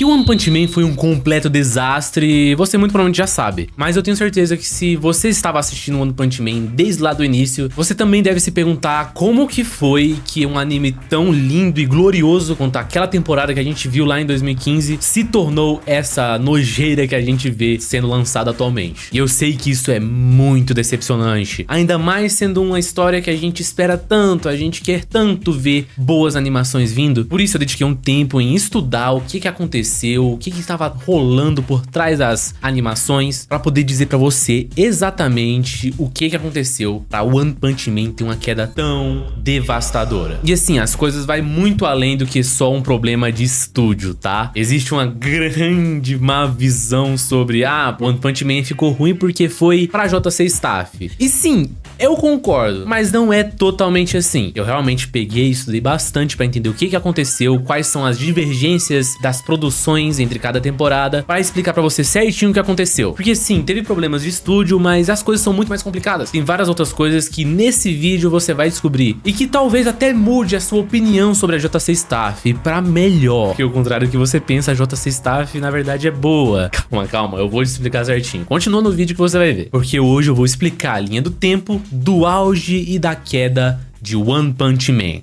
Que One Punch Man foi um completo desastre, você muito provavelmente já sabe. Mas eu tenho certeza que se você estava assistindo One Punch Man desde lá do início, você também deve se perguntar como que foi que um anime tão lindo e glorioso quanto aquela temporada que a gente viu lá em 2015 se tornou essa nojeira que a gente vê sendo lançada atualmente. E eu sei que isso é muito decepcionante, ainda mais sendo uma história que a gente espera tanto, a gente quer tanto ver boas animações vindo. Por isso eu dediquei um tempo em estudar o que aconteceu, o que estava rolando por trás das animações, pra poder dizer pra você exatamente o que aconteceu pra One Punch Man ter uma queda tão devastadora. E assim, as coisas vai muito além do que só um problema de estúdio, tá? Existe uma grande má visão sobre One Punch Man ficou ruim porque foi pra JC Staff. E sim, eu concordo, mas não é totalmente assim. Eu realmente peguei e estudei bastante pra entender o que aconteceu, quais são as divergências das produções entre cada temporada, pra explicar pra você certinho o que aconteceu. Porque sim, teve problemas de estúdio, mas as coisas são muito mais complicadas. Tem várias outras coisas que nesse vídeo você vai descobrir e que talvez até mude a sua opinião sobre a JC Staff pra melhor. Porque ao contrário do que você pensa, a JC Staff na verdade é boa. Calma, eu vou te explicar certinho. Continua no vídeo que você vai ver. Porque hoje eu vou explicar a linha do tempo, do auge e da queda de One Punch Man.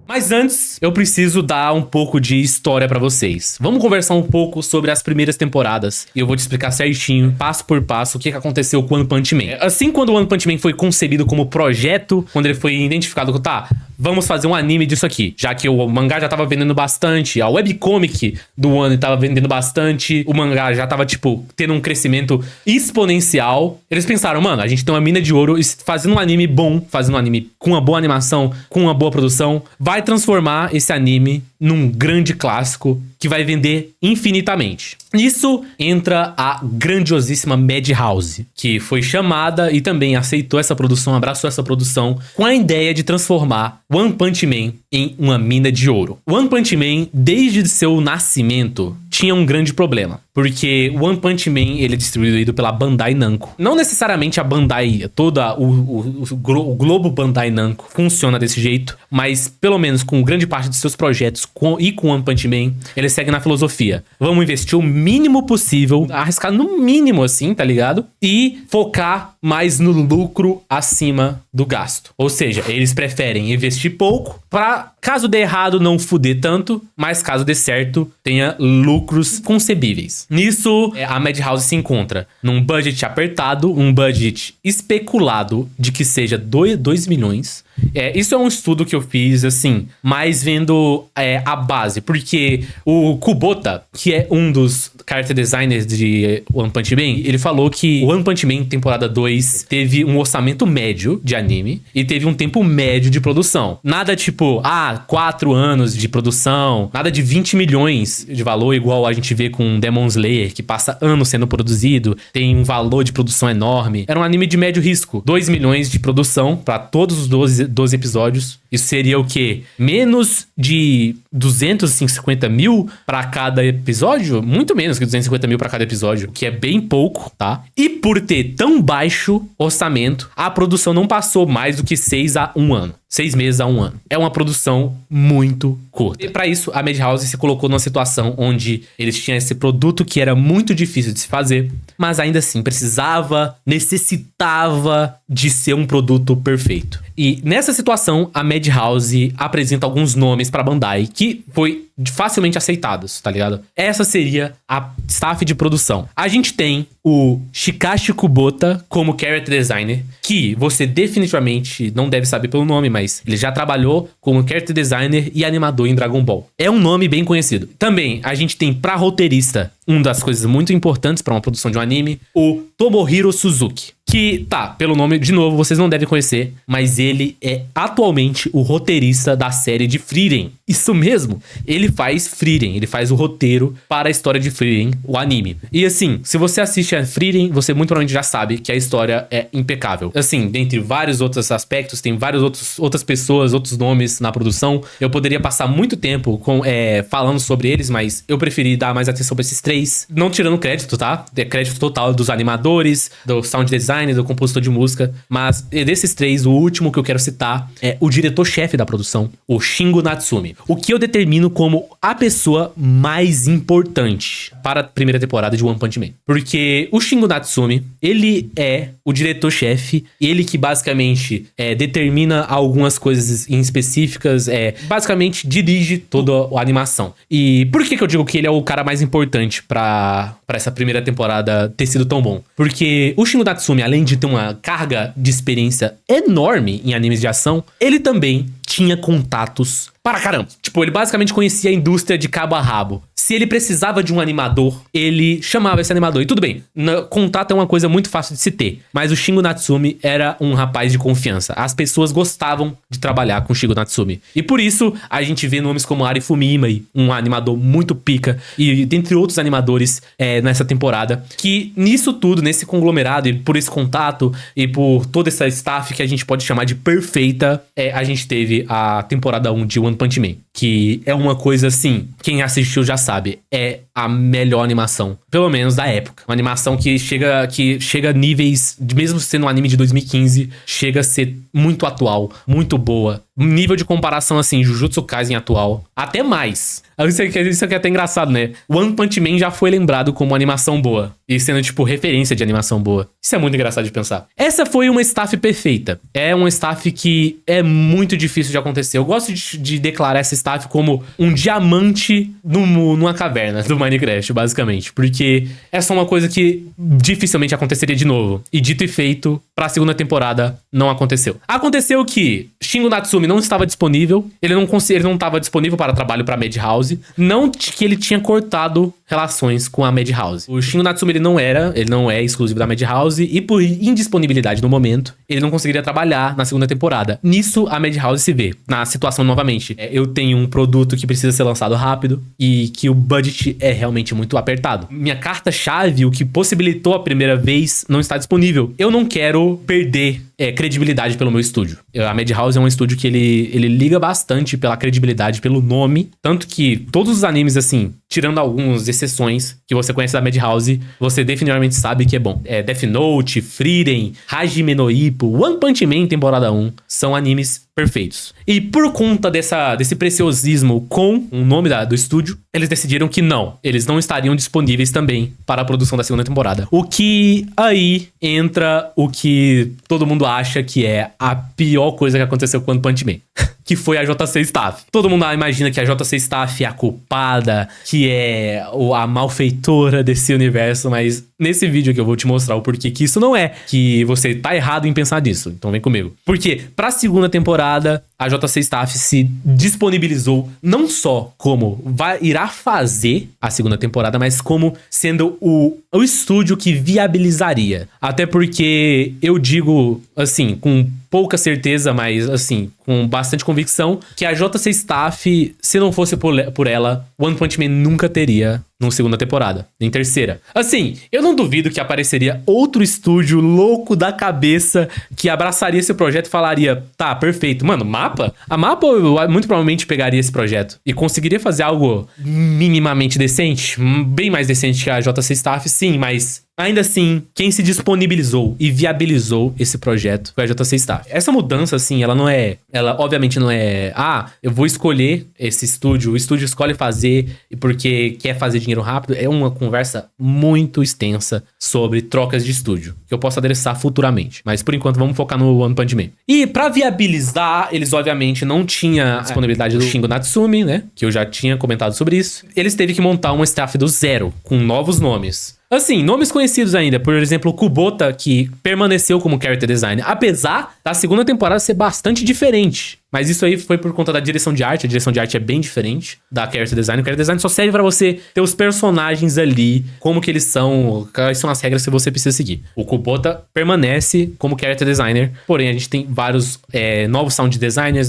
Mas antes, eu preciso dar um pouco de história pra vocês. Vamos conversar um pouco sobre as primeiras temporadas. E eu vou te explicar certinho, passo por passo, o que aconteceu com One Punch Man. Assim, quando o One Punch Man foi concebido como projeto, quando ele foi identificado com, vamos fazer um anime disso aqui. Já que o mangá já tava vendendo bastante, a webcomic do One tava vendendo bastante, o mangá já tava, tendo um crescimento exponencial. Eles pensaram, mano, a gente tem uma mina de ouro, fazendo um anime bom, fazendo um anime com uma boa animação, com uma boa produção, vai transformar esse anime num grande clássico que vai vender infinitamente. Nisso entra a grandiosíssima Madhouse, que foi chamada e também aceitou essa produção, abraçou essa produção com a ideia de transformar One Punch Man em uma mina de ouro. One Punch Man, desde seu nascimento, tinha um grande problema, porque One Punch Man ele é distribuído pela Bandai Namco. Não necessariamente a Bandai, o globo Bandai Namco funciona desse jeito, mas pelo menos com grande parte dos seus projetos e com One Punch Man, ele segue na filosofia: vamos investir o mínimo possível, arriscar no mínimo assim, tá ligado? E focar mais no lucro acima do gasto. Ou seja, eles preferem investir pouco pra, caso dê errado, não fuder tanto, mas caso dê certo, tenha lucros concebíveis. Nisso, a Madhouse se encontra num budget apertado, um budget especulado de que seja 2 milhões. Isso é um estudo que eu fiz, assim, mais vendo a base, porque o Kubota, que é um dos character designers de One Punch Man, ele falou que One Punch Man temporada 2 teve um orçamento médio de anime e teve um tempo médio de produção. Nada 4 anos de produção, nada de 20 milhões de valor, igual a gente vê com Demon Slayer, que passa anos sendo produzido, tem um valor de produção enorme. Era um anime de médio risco, 2 milhões de produção pra todos os 12 episódios. Isso seria o quê? Menos de 250 mil pra cada episódio? Muito menos que 250 mil pra cada episódio, que é bem pouco, tá? E por ter tão baixo orçamento, a produção não passou mais do que 6 a 1 ano. 6 meses a 1 ano. É uma produção muito curta. E pra isso, a Madhouse se colocou numa situação onde eles tinham esse produto que era muito difícil de se fazer, mas ainda assim necessitava de ser um produto perfeito. E nessa situação, a Madhouse apresenta alguns nomes pra Bandai que foi facilmente aceitados, tá ligado? Essa seria a staff de produção. A gente tem o Shikashi Kubota como character designer, que você definitivamente não deve saber pelo nome, mas ele já trabalhou como character designer e animador em Dragon Ball. É um nome bem conhecido. Também a gente tem pra roteirista, uma das coisas muito importantes pra uma produção de um anime, o Tomohiro Suzuki. Que, pelo nome, de novo, vocês não devem conhecer, mas ele é atualmente o roteirista da série de Frieren. Isso mesmo, ele faz Frieren, ele faz o roteiro para a história de Frieren, o anime. E assim, se você assiste a Frieren, você muito provavelmente já sabe que a história é impecável. Assim, dentre vários outros aspectos, tem outras pessoas, outros nomes na produção. Eu poderia passar muito tempo falando sobre eles, mas eu preferi dar mais atenção para esses 3. Não tirando crédito, tá? É crédito total dos animadores, do sound design, designer, do compositor de música, mas desses três, o último que eu quero citar é o diretor-chefe da produção, o Shingo Natsumi. O que eu determino como a pessoa mais importante para a primeira temporada de One Punch Man. Porque o Shingo Natsumi, ele é o diretor-chefe, ele que basicamente determina algumas coisas em específicas, basicamente dirige toda a animação. E por que eu digo que ele é o cara mais importante pra essa primeira temporada ter sido tão bom? Porque o Shingo Natsumi, além de ter uma carga de experiência enorme em animes de ação, ele também tinha contatos para caramba. Tipo, ele basicamente conhecia a indústria de cabo a rabo. Se ele precisava de um animador, ele chamava esse animador. E tudo bem, contato é uma coisa muito fácil de se ter. Mas o Shingo Natsumi era um rapaz de confiança. As pessoas gostavam de trabalhar com o Shingo Natsumi. E por isso, a gente vê nomes como Arifumi Imai, um animador muito pica, e dentre outros animadores nessa temporada, que nisso tudo, nesse conglomerado, e por esse contato, e por toda essa staff que a gente pode chamar de perfeita, a gente teve a temporada 1 de One Punch Man. Que é uma coisa assim, quem assistiu já sabe, é a melhor animação, pelo menos da época. Uma animação que chega a níveis, mesmo sendo um anime de 2015, chega a ser muito atual, muito boa. Nível de comparação, assim, Jujutsu Kaisen atual, até mais. Isso aqui é até engraçado, né? One Punch Man já foi lembrado como uma animação boa. E sendo, tipo, referência de animação boa. Isso é muito engraçado de pensar. Essa foi uma staff perfeita. É uma staff que é muito difícil de acontecer. Eu gosto de declarar essa staff como um diamante numa caverna do Minecraft, basicamente. Porque essa é uma coisa que dificilmente aconteceria de novo. E dito e feito, pra segunda temporada, não aconteceu. Aconteceu que Shingo Natsumi não estava disponível. Ele não estava disponível para trabalho pra Madhouse. Não que ele tinha cortado relações com a Madhouse. O Shingo Natsumi, ele não é exclusivo da Madhouse. E por indisponibilidade no momento, ele não conseguiria trabalhar na segunda temporada. Nisso, a Madhouse se vê na situação novamente. Eu tenho um produto que precisa ser lançado rápido e que o budget é realmente muito apertado. Minha carta-chave, o que possibilitou a primeira vez, não está disponível. Eu não quero perder credibilidade pelo meu estúdio. A Madhouse é um estúdio que ele liga bastante pela credibilidade, pelo nome. Tanto que todos os animes, assim, tirando algumas exceções que você conhece da Madhouse, você definitivamente sabe que é bom. Death Note, Frieren, Hajime no Ippo, One Punch Man temporada 1 são animes perfeitos. E por conta desse preciosismo com o nome do estúdio, eles decidiram que eles não estariam disponíveis também para a produção da segunda temporada. O que aí entra o que todo mundo acha que é a pior coisa que aconteceu com One Punch Man. Que foi a JC Staff. Todo mundo imagina que a JC Staff é a culpada, que é a malfeitora desse universo, mas nesse vídeo que eu vou te mostrar o porquê que isso não é, que você tá errado em pensar nisso. Então vem comigo. Porque pra segunda temporada, a JC Staff se disponibilizou não só como irá fazer a segunda temporada, mas como sendo o estúdio que viabilizaria. Até porque eu digo, assim, com pouca certeza, mas assim, com bastante convicção, que a JC Staff, se não fosse por ela, One Punch Man nunca teria numa segunda temporada, em terceira. Assim, eu não duvido que apareceria outro estúdio louco da cabeça que abraçaria esse projeto e falaria, tá, perfeito. Mano, Mapa? A Mapa muito provavelmente pegaria esse projeto e conseguiria fazer algo minimamente decente, bem mais decente que a JC Staff, sim, mas ainda assim, quem se disponibilizou e viabilizou esse projeto foi a JC Staff. Essa mudança, assim, ela obviamente não é, eu vou escolher esse estúdio, o estúdio escolhe fazer porque quer fazer dinheiro rápido. É uma conversa muito extensa sobre trocas de estúdio, que eu posso adereçar futuramente. Mas por enquanto vamos focar no One Punch Man. E pra viabilizar, eles obviamente não tinham a disponibilidade do Shingo Natsumi, né? Que eu já tinha comentado sobre isso. Eles teve que montar uma staff do zero, com novos nomes. Assim, nomes conhecidos ainda, por exemplo, o Kubota, que permaneceu como character designer, apesar da segunda temporada ser bastante diferente. Mas isso aí foi por conta da direção de arte. A direção de arte é bem diferente da character design. O character design só serve pra você ter os personagens ali, como que eles são, quais são as regras que você precisa seguir. O Kubota permanece como character designer, porém a gente tem vários novos sound designers,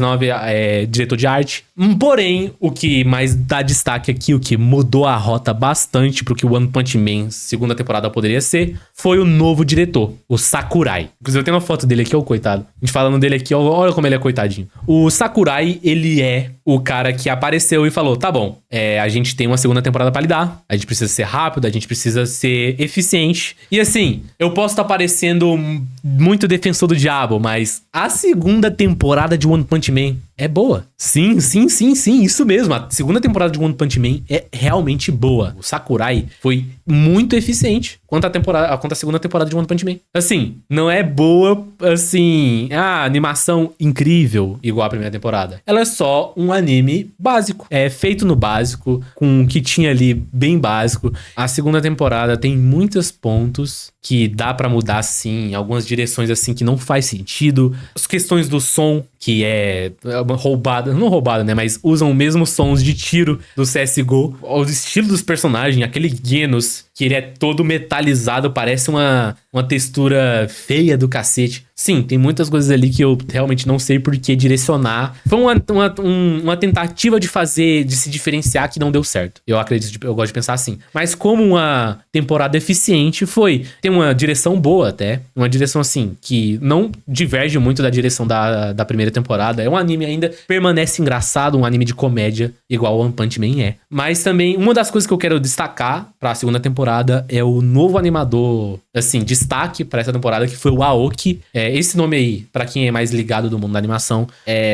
diretor de arte. Porém, o que mais dá destaque aqui, o que mudou a rota bastante pro que o One Punch Man segunda temporada poderia ser, foi o novo diretor, o Sakurai. Inclusive eu tenho uma foto dele aqui, ó, coitado. A gente falando dele aqui, ó, olha como ele é coitadinho. o Sakurai, ele é o cara que apareceu e falou, tá bom, a gente tem uma segunda temporada pra lidar, a gente precisa ser rápido, a gente precisa ser eficiente. E assim, eu posso estar parecendo muito defensor do diabo, mas a segunda temporada de One Punch Man é boa. Sim, isso mesmo. A segunda temporada de One Punch Man é realmente boa. O Sakurai foi muito eficiente quanto a segunda temporada de One Punch Man. Assim, não é boa, assim, animação incrível igual a primeira temporada. Ela é só um anime básico. É feito no básico, com o que tinha ali bem básico. A segunda temporada tem muitos pontos que dá pra mudar, sim. Algumas direções, assim, que não faz sentido. As questões do som, que é roubada, não roubada, né? Mas usam os mesmos sons de tiro do CSGO. O estilo dos personagens, aquele Genos, que ele é todo metalizado, parece uma textura feia do cacete. Sim, tem muitas coisas ali que eu realmente não sei por que direcionar. Foi uma tentativa de se diferenciar que não deu certo. Eu acredito, eu gosto de pensar assim. Mas como uma temporada eficiente foi, tem uma direção boa até, uma direção assim, que não diverge muito da direção da primeira temporada. É um anime ainda, permanece engraçado, um anime de comédia, igual One Punch Man é. Mas também, uma das coisas que eu quero destacar pra segunda temporada é o novo animador, assim, destaque pra essa temporada, que foi o Aoki. Esse nome aí, pra quem é mais ligado do mundo da animação,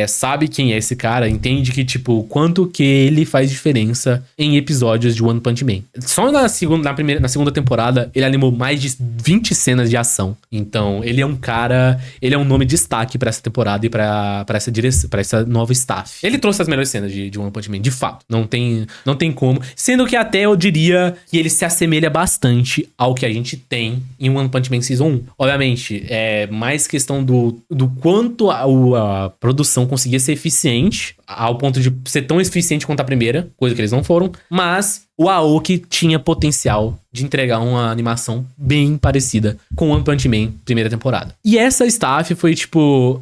sabe quem é esse cara, entende que, tipo, quanto que ele faz diferença em episódios de One Punch Man. Só na segunda temporada, ele animou mais de 20 cenas de ação. Então, ele é um cara, ele é um nome de destaque pra essa temporada e pra essa direção, pra essa nova staff. Ele trouxe as melhores cenas de One Punch Man, de fato. Não tem como. Sendo que até eu diria que ele se assemelha bastante ao que a gente tem em One Punch Man Season 1. Obviamente, é mais questão do quanto a produção conseguia ser eficiente, ao ponto de ser tão eficiente quanto a primeira, coisa que eles não foram, mas o Aoki tinha potencial de entregar uma animação bem parecida com One Punch Man primeira temporada. E essa staff foi, tipo,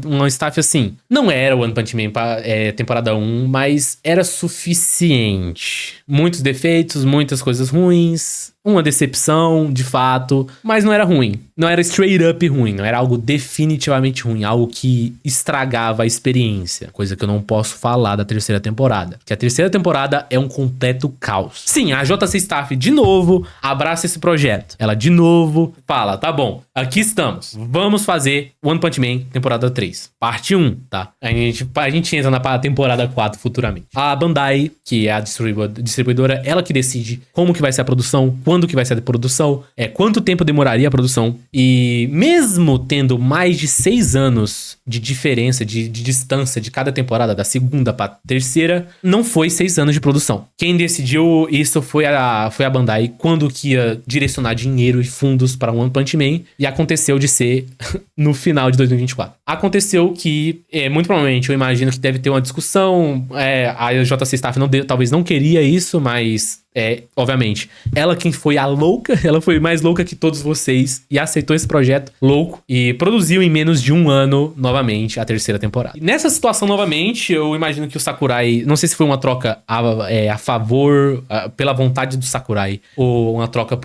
uma staff assim, não era One Punch Man temporada 1, mas era suficiente. Muitos defeitos, muitas coisas ruins, uma decepção, de fato, mas não era ruim. Não era straight up ruim, não era algo definitivamente ruim, algo que estragava a experiência. Coisa que eu não posso falar da terceira temporada. Porque a terceira temporada é um completo caos. Sim, a JC Staff, de novo, abraça esse projeto. Ela, de novo, fala, tá bom, aqui estamos. Vamos fazer One Punch Man temporada 3. Parte 1, tá? A gente entra na temporada 4 futuramente. A Bandai, que é a distribuidora, ela que decide como que vai ser a produção, quando que vai ser a produção, quanto tempo demoraria a produção. E mesmo tendo mais de 6 anos de diferença, de distância de cada temporada, da segunda pra terceira, não foi 6 anos de produção. Quem decidiu isso foi a Bandai, quando que ia direcionar dinheiro e fundos para One Punch Man, e aconteceu de ser no final de 2024. Aconteceu que, muito provavelmente, eu imagino que deve ter uma discussão, a JC Staff talvez não queria isso, mas... obviamente, ela quem foi a louca, ela foi mais louca que todos vocês e aceitou esse projeto louco e produziu em menos de um ano, novamente, a terceira temporada. E nessa situação, novamente, eu imagino que o Sakurai, não sei se foi uma troca a favor, pela vontade do Sakurai, ou uma troca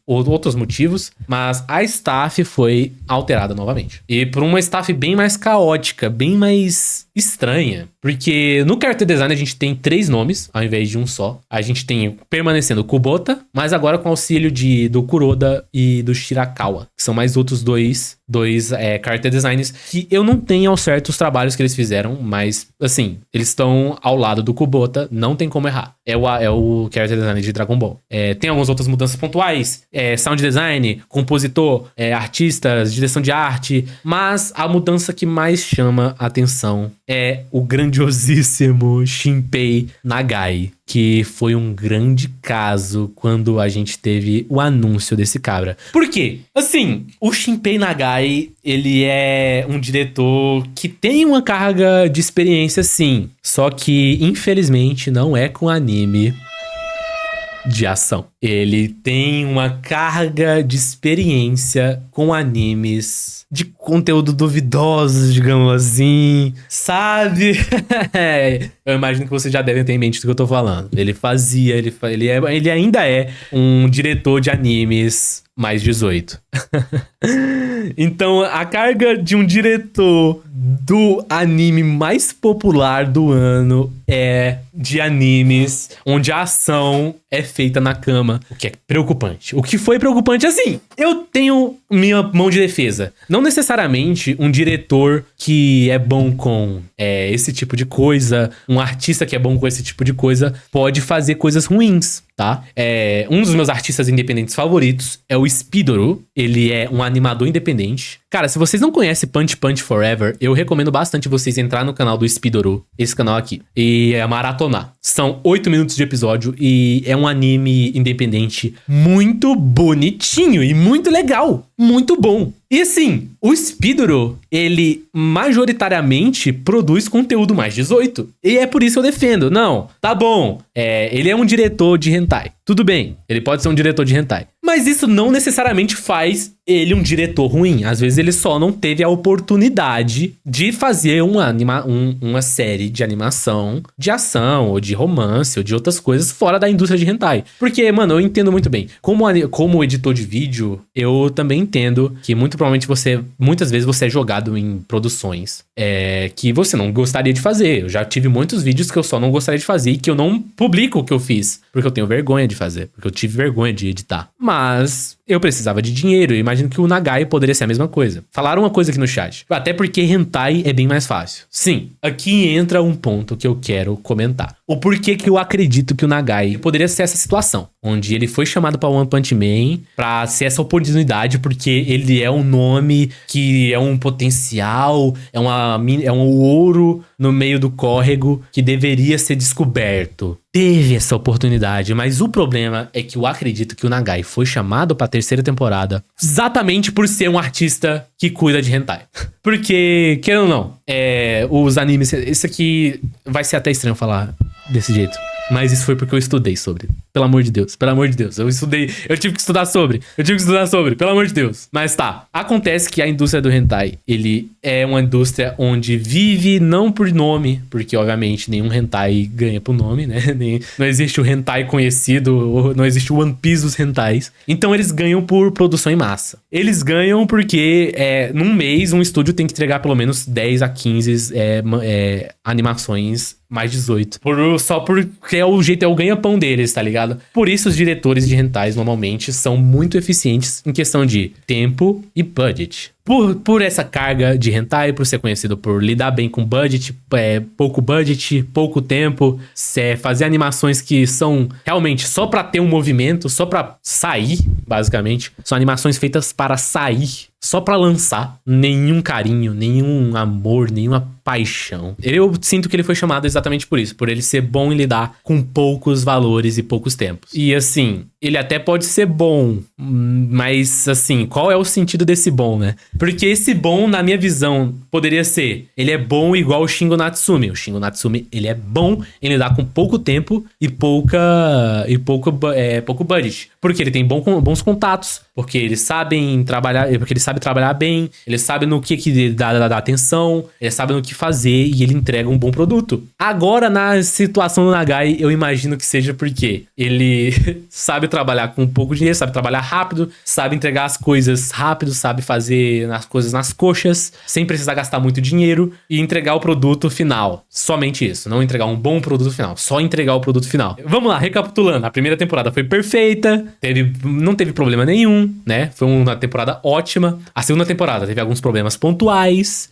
ou outros motivos, mas a staff foi alterada novamente. E por uma staff bem mais caótica, bem mais estranha, porque no character design a gente tem 3 nomes, ao invés de um só. A gente tem permanecendo o Kubota, mas agora com auxílio do Kuroda e do Shirakawa, que são mais outros dois character designers, que eu não tenho ao certo os trabalhos que eles fizeram, mas, assim, eles estão ao lado do Kubota, não tem como errar. É o character design de Dragon Ball. Tem algumas outras mudanças pontuais, sound design, compositor, artistas, direção de arte, mas a mudança que mais chama a atenção é o grandiosíssimo Shinpei Nagai, que foi um grande caso quando a gente teve o anúncio desse cabra. Por quê? Assim, o Shinpei Nagai, ele é um diretor que tem uma carga de experiência, sim. Só que, infelizmente, não é com anime de ação. Ele tem uma carga de experiência com animes de conteúdo duvidosos, digamos assim, sabe? Eu imagino que vocês já devem ter em mente do que eu tô falando. Ele ainda é um diretor de animes mais 18. Então, a carga de um diretor do anime mais popular do ano é de animes onde a ação é feita na cama, o que é preocupante. O que foi preocupante, assim, eu tenho minha mão de defesa. Não necessariamente um diretor que é bom com esse tipo de coisa, um artista que é bom com esse tipo de coisa, pode fazer coisas ruins, tá? Um dos meus artistas independentes favoritos é o Speedoro. Ele é um animador independente. Cara, se vocês não conhecem Punch Punch Forever, eu recomendo bastante vocês entrar no canal do Speedoro, esse canal aqui, e maratonar. São 8 minutos de episódio e é um anime independente muito bonitinho e muito legal. Muito bom. E assim, o Speedoro, ele majoritariamente produz conteúdo mais 18. E é por isso que eu defendo. Não, tá bom. Ele é um diretor de hentai. Tudo bem, ele pode ser um diretor de hentai. Mas isso não necessariamente faz ele um diretor ruim. Às vezes ele só não teve a oportunidade de fazer uma série de animação, de ação, ou de romance, ou de outras coisas fora da indústria de hentai. Porque, mano, eu entendo muito bem. Como editor de vídeo, eu também entendo que muito provavelmente muitas vezes você é jogado em produções que você não gostaria de fazer. Eu já tive muitos vídeos que eu só não gostaria de fazer e que eu não publico o que eu fiz, porque eu tenho vergonha de fazer, porque eu tive vergonha de editar. Mas eu precisava de dinheiro. Eu imagino que o Nagai poderia ser a mesma coisa. Falaram uma coisa aqui no chat. Até porque hentai é bem mais fácil. Sim, aqui entra um ponto que eu quero comentar. O porquê que eu acredito que o Nagai poderia ser essa situação, onde ele foi chamado pra One Punch Man pra ser essa oportunidade, porque ele é um nome que é um potencial, é um ouro no meio do córrego que deveria ser descoberto. Teve essa oportunidade, mas o problema é que eu acredito que o Nagai foi chamado pra terceira temporada exatamente por ser um artista que cuida de hentai. Porque, querendo ou não, os animes... Isso aqui vai ser até estranho falar desse jeito. Mas isso foi porque eu estudei sobre. Pelo amor de Deus, pelo amor de Deus. Eu tive que estudar sobre. Pelo amor de Deus. Mas tá, acontece que a indústria do hentai, ele é uma indústria onde vive não por nome, porque obviamente nenhum hentai ganha por nome, né? Não existe o hentai conhecido, não existe o One Piece dos hentais. Então eles ganham por produção em massa. Eles ganham porque num mês um estúdio tem que entregar pelo menos 10 a 15 animações mais 18. Só porque é o ganha-pão deles, tá ligado? Por isso os diretores de hentais normalmente são muito eficientes em questão de tempo e budget. Por essa carga de hentai, por ser conhecido por lidar bem com budget, pouco tempo, fazer animações que são realmente só pra ter um movimento, só pra sair, basicamente. São animações feitas para sair, só pra lançar. Nenhum carinho, nenhum amor, nenhuma paixão. Eu sinto que ele foi chamado exatamente por isso, por ele ser bom em lidar com poucos valores e poucos tempos. E assim, ele até pode ser bom, mas assim, qual é o sentido desse bom, né? Porque esse bom, na minha visão, poderia ser... Ele é bom igual o Shingo Natsume. O Shingo Natsume, ele é bom em lidar com pouco tempo e pouco budget. Porque ele tem bons contatos, porque ele sabe trabalhar bem, ele sabe no que dá atenção, ele sabe no que fazer e ele entrega um bom produto. Agora, na situação do Nagai, eu imagino que seja porque ele sabe trabalhar com pouco dinheiro, sabe trabalhar rápido, sabe entregar as coisas rápido, sabe fazer as coisas nas coxas, sem precisar gastar muito dinheiro e entregar o produto final. Somente isso, não entregar um bom produto final, só entregar o produto final. Vamos lá, recapitulando. A primeira temporada foi perfeita, não teve problema nenhum, né? Foi uma temporada ótima. A segunda temporada teve alguns problemas pontuais,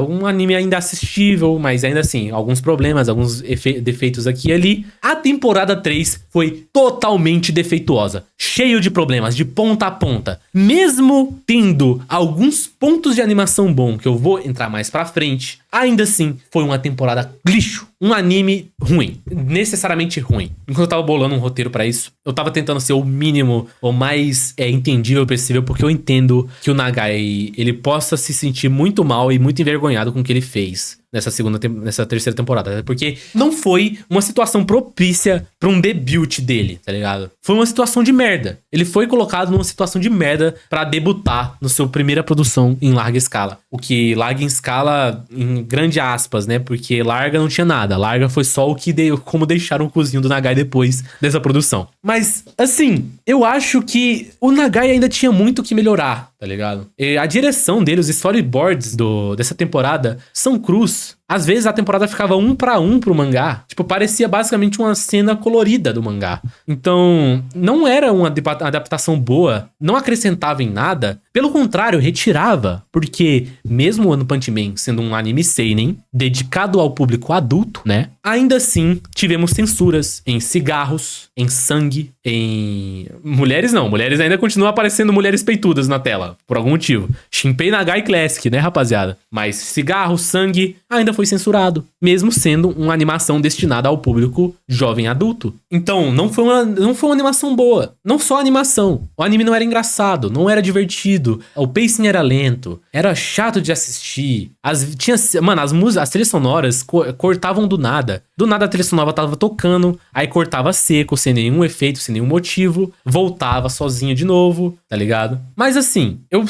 um anime ainda assistível, mas ainda assim, alguns problemas, alguns defeitos aqui e ali. A temporada 3 foi totalmente defeituosa, cheio de problemas, de ponta a ponta. Mesmo tendo alguns pontos de animação bom, que eu vou entrar mais pra frente, ainda assim, foi uma temporada lixo. Um anime ruim. Necessariamente ruim. Enquanto eu tava bolando um roteiro pra isso, eu tava tentando ser o mínimo, ou mais entendível possível, porque eu entendo que o Nagai, ele possa se sentir muito mal e muito envergonhado com o que ele fez nessa terceira temporada. Porque não foi uma situação propícia pra um debut dele, tá ligado? Foi uma situação de merda. Ele foi colocado numa situação de merda pra debutar no seu primeira produção em larga escala. O que larga em escala, em em grande aspas, né? Porque larga não tinha nada. Larga foi só o que deu, como deixaram o cozinho do Nagai depois dessa produção. Mas, assim, eu acho que o Nagai ainda tinha muito que melhorar, tá ligado? E a direção dele, os storyboards dessa temporada são crus. Às vezes a temporada ficava 1 para 1 pro mangá. Tipo, parecia basicamente uma cena colorida do mangá. Então, não era uma adaptação boa, não acrescentava em nada. Pelo contrário, retirava. Porque mesmo o One Punch Man sendo um anime seinen, dedicado ao público adulto, né? Ainda assim, tivemos censuras em cigarros, em sangue, em... Mulheres não, mulheres ainda continuam aparecendo mulheres peitudas na tela, por algum motivo. Shinpei Nagai Classic, né, rapaziada? Mas cigarro, sangue, ainda foi censurado, mesmo sendo uma animação destinada ao público jovem adulto. Então, não foi uma animação boa. Não só a animação. O anime não era engraçado, não era divertido, o pacing era lento, era chato de assistir. As trilhas sonoras cortavam do nada. Do nada a trilha sonora tava tocando, aí cortava seco, sem nenhum efeito, sem nenhum motivo, voltava sozinho de novo, tá ligado? Mas assim, eu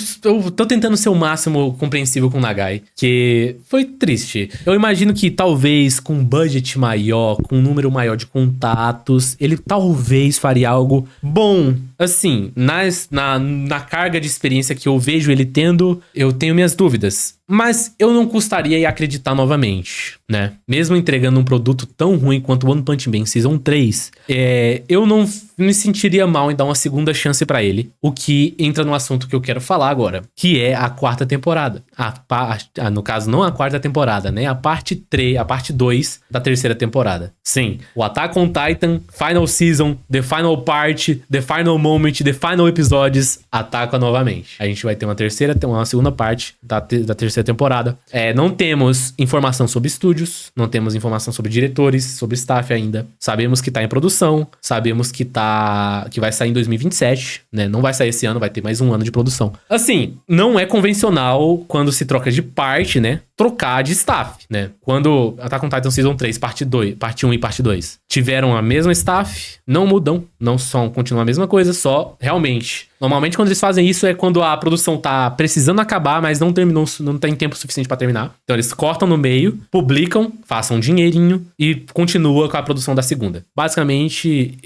tô tentando ser o máximo compreensível com o Nagai, que foi triste. Eu imagino que talvez com um budget maior, com um número maior de contatos, ele talvez faria algo bom. Assim, na carga de experiência que eu vejo ele tendo, eu tenho minhas dúvidas. Mas eu não custaria acreditar novamente, né? Mesmo entregando um produto tão ruim quanto One Punch Man Season 3, eu não me sentiria mal em dar uma segunda chance pra ele. O que entra no assunto que eu quero falar agora, que é a quarta temporada. No caso, não a quarta temporada, né? A parte 2 da terceira temporada. Sim, o Attack on Titan, Final Season, The Final Part, The Final Moment, The Final Episodes atacam novamente. A gente vai ter uma segunda parte da terceira temporada. Não temos informação sobre estúdios, não temos informação sobre diretores, sobre staff ainda. Sabemos que tá em produção, sabemos que vai sair em 2027, né? Não vai sair esse ano, vai ter mais um ano de produção. Assim, não é convencional quando se troca de parte, né? Trocar de staff, né? Quando Attack on Titan Season 3, parte 1 e parte 2 tiveram a mesma staff, não mudam, não só continuam a mesma coisa, só realmente. Normalmente quando eles fazem isso é quando a produção tá precisando acabar, mas não terminou, não tem tempo suficiente pra terminar. Então eles cortam no meio, publicam, façam um dinheirinho e continua com a produção da segunda. Basicamente,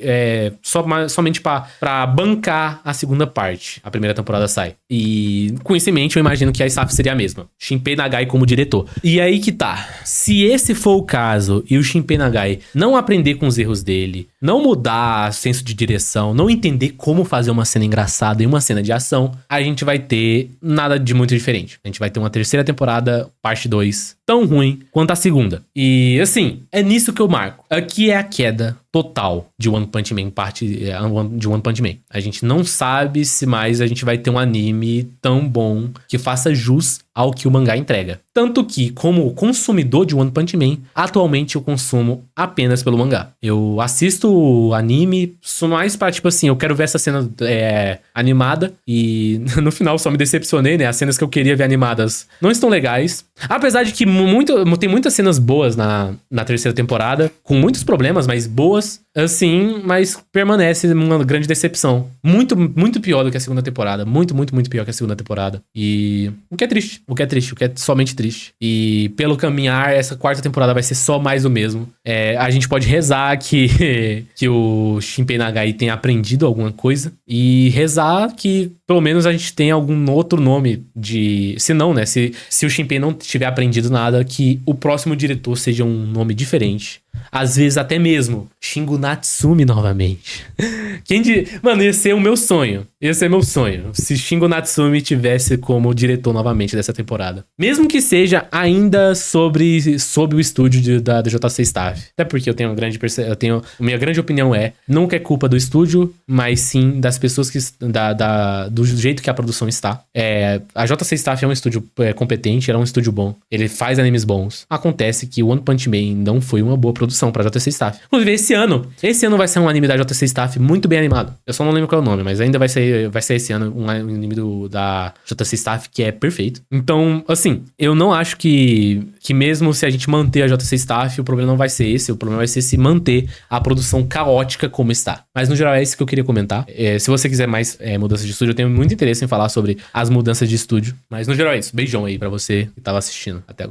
somente pra bancar a segunda parte. A primeira temporada sai. E com isso em mente, eu imagino que a staff seria a mesma. Shinpei Nagai como diretor. E aí que tá. Se esse for o caso e o Shinpei Nagai não aprender com os erros dele, não mudar senso de direção, não entender como fazer uma cena engraçada e uma cena de ação, a gente vai ter nada de muito diferente. A gente vai ter uma terceira temporada, parte 2, tão ruim quanto a segunda. E assim, é nisso que eu marco. Aqui é a queda total de One Punch Man, de One Punch Man. A gente não sabe se mais a gente vai ter um anime tão bom que faça jus ao que o mangá entrega. Tanto que, como consumidor de One Punch Man, atualmente eu consumo apenas pelo mangá. Eu assisto o anime só mais pra, tipo assim, eu quero ver essa cena animada e no final só me decepcionei, né? As cenas que eu queria ver animadas não estão legais. Apesar de que tem muitas cenas boas na terceira temporada, com muitos problemas, mas boas, assim, mas permanece uma grande decepção. Muito, muito pior do que a segunda temporada. Muito, muito, muito pior que a segunda temporada. E o que é triste, o que é somente triste. E pelo caminhar, essa quarta temporada vai ser só mais do mesmo. A gente pode rezar que o Shinpei Nagai tenha aprendido alguma coisa e rezar que pelo menos a gente tenha algum outro nome de... Se não, né? Se o Shinpei não tiver aprendido nada, que o próximo diretor seja um nome diferente. Às vezes até mesmo Shingo Natsumi novamente. Mano, ia ser o meu sonho. Ia ser meu sonho. Se Shingo Natsumi tivesse como diretor novamente dessa temporada. Mesmo que seja ainda sob o estúdio da JC Staff. Até porque eu tenho minha grande opinião nunca é culpa do estúdio, mas sim das pessoas do jeito que a produção está. A JC Staff é um estúdio competente, era um estúdio bom. Ele faz animes bons. Acontece que One Punch Man não foi uma boa produção pra JC Staff. Inclusive, esse ano vai ser um anime da JC Staff muito bem animado. Eu só não lembro qual é o nome, mas ainda vai ser esse ano um anime da JC Staff que é perfeito. Então, assim, eu não acho que mesmo se a gente manter a JC Staff, o problema não vai ser esse. O problema vai ser se manter a produção caótica como está. Mas, no geral, é isso que eu queria comentar. Se você quiser mais mudanças de estúdio, eu tenho muito interesse em falar sobre as mudanças de estúdio. Mas, no geral, é isso. Beijão aí pra você que tava assistindo até agora.